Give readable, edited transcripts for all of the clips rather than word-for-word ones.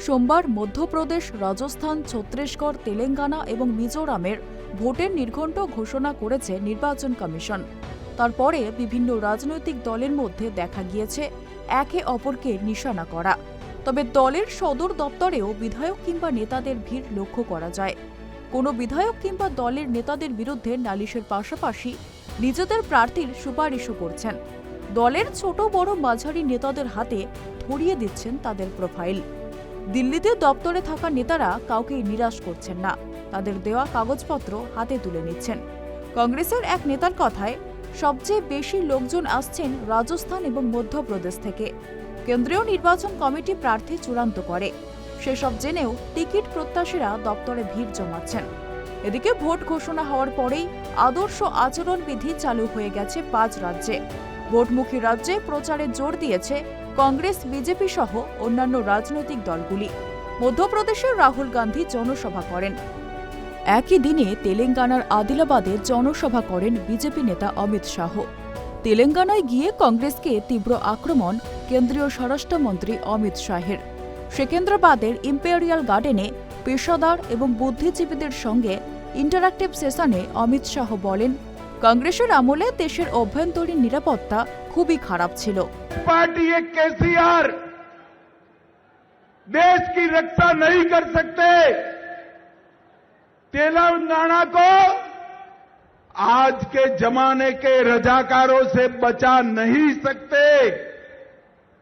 সোমবার মধ্যপ্রদেশ, রাজস্থান, ছত্তিশগড়, তেলেঙ্গানা এবং মিজোরামের ভোটের নির্ঘণ্ট ঘোষণা করেছে নির্বাচন কমিশন। তারপরে বিভিন্ন রাজনৈতিক দলের মধ্যে দেখা গিয়েছে একে অপরকে নিশানা করা। তবে দলের সদর দপ্তরেও বিধায়ক কিংবা নেতাদের ভিড় লক্ষ্য করা যায়। কোনো বিধায়ক কিংবা দলের নেতাদের বিরুদ্ধে নালিশের পাশাপাশি নিজেদের প্রার্থীর সুপারিশও করছেন। দলের ছোট বড় মাঝারি নেতাদের হাতে ধরিয়ে দিচ্ছেন তাদের প্রোফাইল। দিল্লিতে দপ্তরে থাকা নেতারা কাউকেই নিরাশ করছেন না, তাদের দেওয়া কাগজপত্র হাতে তুলে নিচ্ছেন। কংগ্রেসের এক নেতার কথায়, সবচেয়ে বেশি লোকজন আসছেন রাজস্থান এবং মধ্যপ্রদেশ থেকে। কেন্দ্রীয় নির্বাচন কমিটি প্রার্থী চূড়ান্ত করে, সেসব জেনেও টিকিট প্রত্যাশীরা দপ্তরে ভিড় জমাচ্ছেন। এদিকে ভোট ঘোষণা হওয়ার পরেই আদর্শ আচরণবিধি চালু হয়ে গেছে 5 রাজ্যে। ভোটমুখী রাজ্যে প্রচারে জোর দিয়েছে কংগ্রেস, বিজেপি সহ অন্যান্য রাজনৈতিক দলগুলি। মধ্যপ্রদেশের রাহুল গান্ধী জনসভা করেন। একই দিনে তেলেঙ্গানার আদিলাবাদে জনসভা করেন বিজেপি নেতা অমিত শাহ। তেলেঙ্গানায় গিয়ে কংগ্রেসকে তীব্র আক্রমণ কেন্দ্রীয় স্বরাষ্ট্রমন্ত্রী অমিত শাহের। সেকেন্দ্রাবাদের ইম্পেরিয়াল গার্ডেনে পেশাদার এবং বুদ্ধিজীবীদের সঙ্গে ইন্টারঅ্যাক্টিভ সেশনে অমিত শাহ বলেন, কংগ্রেসের আমলে দেশের অভ্যন্তরীণ নিরাপত্তা খুবই খারাপ ছিল। पार्टी एक केसीआर देश की रक्षा नहीं कर सकते। तेलंगाना को आज के जमाने के रजाकारों से बचा नहीं सकते।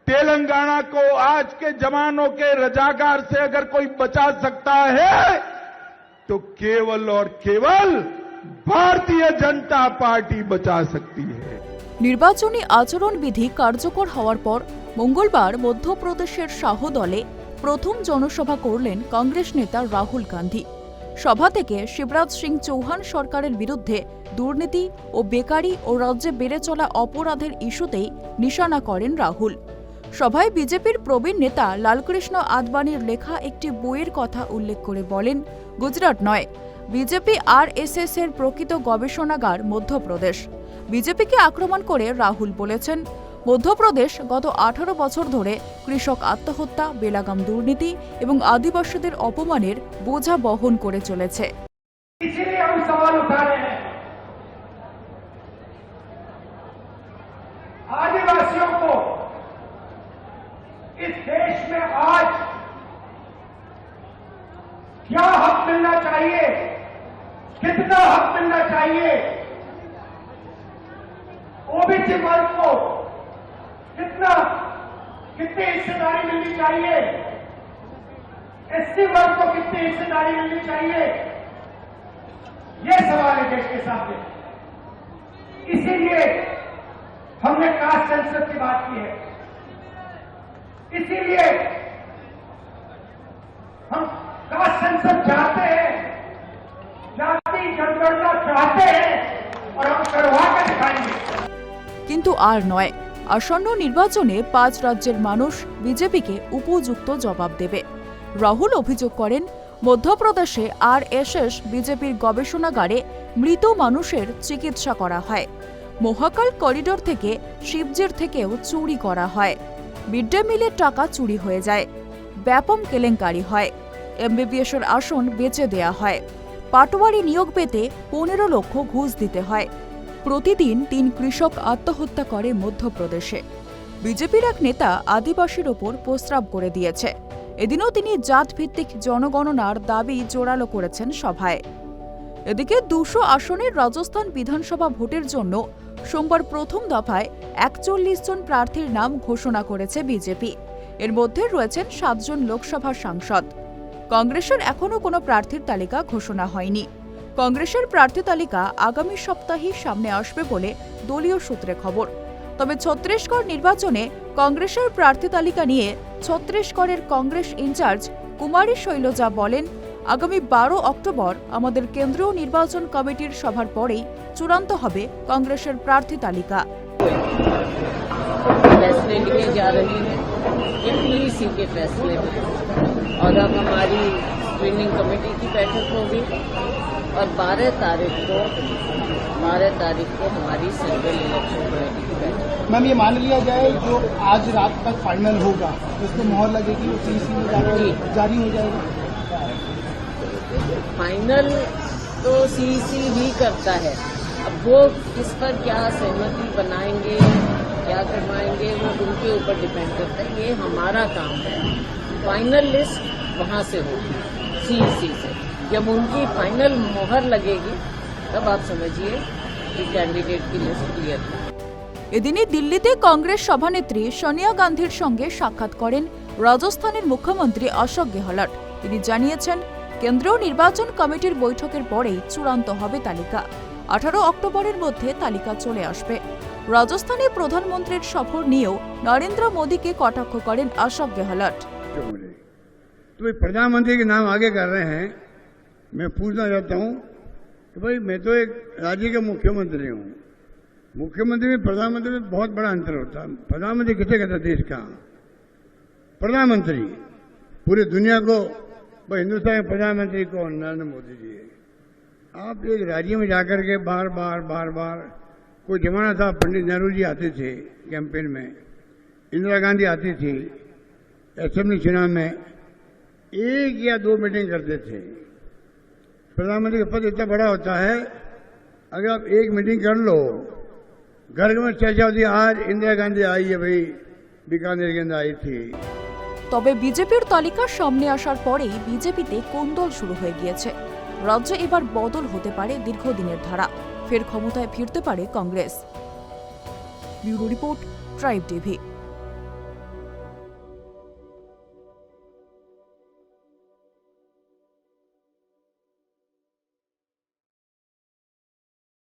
तेलंगाना को आज के जमानों के रजाकार से अगर कोई बचा सकता है तो केवल और केवल भारतीय जनता पार्टी बचा सकती है। নির্বাচনী আচরণবিধি কার্যকর হওয়ার পর মঙ্গলবার মধ্যপ্রদেশের শাহদলে প্রথম জনসভা করলেন কংগ্রেস নেতা রাহুল গান্ধী। সভা থেকে শিবরাজ সিং চৌহান সরকারের বিরুদ্ধে দুর্নীতি ও বেকারি ও রাজ্যে বেড়ে চলা অপরাধের ইস্যুতেই নিশানা করেন রাহুল। সভায় বিজেপির প্রবীণ নেতা লালকৃষ্ণ আদবানির লেখা একটি বইয়ের কথা উল্লেখ করে বলেন, গুজরাট নয়, বিজেপি RSS এর প্রকৃত গবেষণাগার মধ্যপ্রদেশ। বিজেপিকে আক্রমণ করে রাহুল বলেছেন, মধ্যপ্রদেশ গত 18 বছর ধরে কৃষক আত্মহত্যা, বেলাগাম দুর্নীতি এবং আদিবাসীদের অপমানের বোঝা বহন করে চলেছে। आदिवासियों को इस देश में आज क्या हक मिलना चाहिए, कितना हक मिलना चाहिए, ओबीसी वर्ग को कितनी हिस्सेदारी मिलनी चाहिए, एससी वर्ग को कितनी हिस्सेदारी मिलनी चाहिए, ये सवाल है देश के सामने। इसीलिए हमने कास्ट सेंसस की बात की है, इसीलिए हम कास्ट सेंसस चाहते हैं, जाति जनगणना चाहते हैं और हम करवा के दिखाएंगे। কিন্তু আর নয়, আসন্ন নির্বাচনে 5 রাজ্যের মানুষ বিজেপিকে উপযুক্ত জবাব দেবে। রাহুল অভিযোগ করেন, মধ্যপ্রদেশে RSS বিজেপির গবেষণাগারে মৃত মানুষের চিকিৎসা করা হয়। মহাকাল করিডোর থেকে শিবজির থেকেও চুরি করা হয়। মিড ডে মিলের টাকা চুরি হয়ে যায়। ব্যাপক কেলেঙ্কারি হয়। MBBS এর আসন বেচে দেয়া হয়। পাটোয়ারি নিয়োগ পেতে 15 লক্ষ ঘুষ দিতে হয়। প্রতিদিন 3 কৃষক আত্মহত্যা করে মধ্যপ্রদেশে। বিজেপির এক নেতা আদিবাসীর ওপর প্রস্রাব করে দিয়েছে। এদিনও তিনি জাতভিত্তিক জনগণনার দাবি জোরালো করেছেন সভায়। এদিকে 200 আসনের রাজস্থান বিধানসভা ভোটের জন্য সোমবার প্রথম দফায় 41 জন প্রার্থীর নাম ঘোষণা করেছে বিজেপি। এর মধ্যে রয়েছেন 7 জন লোকসভা সাংসদ। কংগ্রেসের এখনও কোনো প্রার্থীর তালিকা ঘোষণা হয়নি। কংগ্রেসের প্রার্থী তালিকা আগামী সপ্তাহেই সামনে আসবে বলে দলীয় সূত্রে খবর। তবে ছত্তিশগড় নির্বাচনে কংগ্রেসের প্রার্থী তালিকা নিয়ে ছত্তিশগড়ের কংগ্রেস ইনচার্জ কুমারী শৈলজা বলেন, আগামী 12 অক্টোবর আমাদের কেন্দ্রীয় নির্বাচন কমিটির সভার পরেই চূড়ান্ত হবে কংগ্রেসের প্রার্থী তালিকা। फैसले लिए जा रही है, इसी के फैसले में और अब हमारी स्क्रीनिंग कमेटी की बैठक होगी और 12 तारीख को 12 तारीख को हमारी सेंट्रल इलेक्शन कमेटी की बैठक। मैम, ये मान लिया जाए जो आज रात तक फाइनल होगा उस पर मोहर लगेगी, वो सीसी में जारी हो जाएगा। फाइनल तो सीईसी ही करता है। अब वो किस पर क्या सहमति बनाएंगे, क्या करवाएंगे, वो उनके ऊपर डिपेंड करता है। ये हमारा काम है। फाइनल लिस्ट वहां से होगी, सीईसी से। जब उनकी फाइनल मोहर लगेगी तब आप समझिए कि कैंडिडेट की लिस्ट क्लियर है। এদিনই দিল্লিতে কংগ্রেস সভানেত্রী সোনিয়া গান্ধীর সঙ্গে সাক্ষাৎ করেন রাজস্থানের মুখ্যমন্ত্রী অশোক গেহলট। তিনি জানিয়েছেন, কেন্দ্রীয় নির্বাচন কমিটির বৈঠকের পরেই চূড়ান্ত হবে তালিকা। 18 অক্টোবরের মধ্যে তালিকা চলে আসবে। রাজস্থানে প্রধানমন্ত্রীর সফর নিয়েও নরেন্দ্র মোদীকে কটাক্ষ করেন অশোক গেহলট। तो भाई प्रधानमंत्री के नाम आगे कर रहे हैं। मैं पूछना चाहता हूं कि भाई मैं तो एक राज्य का मुख्यमंत्री हूं। मुख्यमंत्री में प्रधानमंत्री में बहुत बड़ा अंतर होता है। प्रधानमंत्री किसे कहता है देश का? प्रधानमंत्री पूरी दुनिया को, भाई हिंदुस्तान के प्रधानमंत्री कौन? नरेंद्र मोदी जी है। आप एक राज्य में जाकर के बार बार कोई जमाना था, पंडित नेहरू जी आते थे कैंपेन में, इंदिरा गांधी आती थी, असेंबली चुनाव में 1 या 2 मीटिंग करते थे। प्रधानमंत्री का पद इतना बड़ा होता है, अगर आप 1 मीटिंग कर लो, घर में चर्चा होती है, आज इंदिरा गांधी आई है, भाई बीकानेर के अंदर आई थी। তবে বিজেপির তালিকা সামনে আসার পরেই বিজেপিতে কোন্দল শুরু হয়ে গিয়েছে। রাজ্যে এবার বদল হতে পারে দীর্ঘদিনের ধারা। ফের ক্ষমতায় ফিরতে পারে Congress. Bureau report, tribe TV.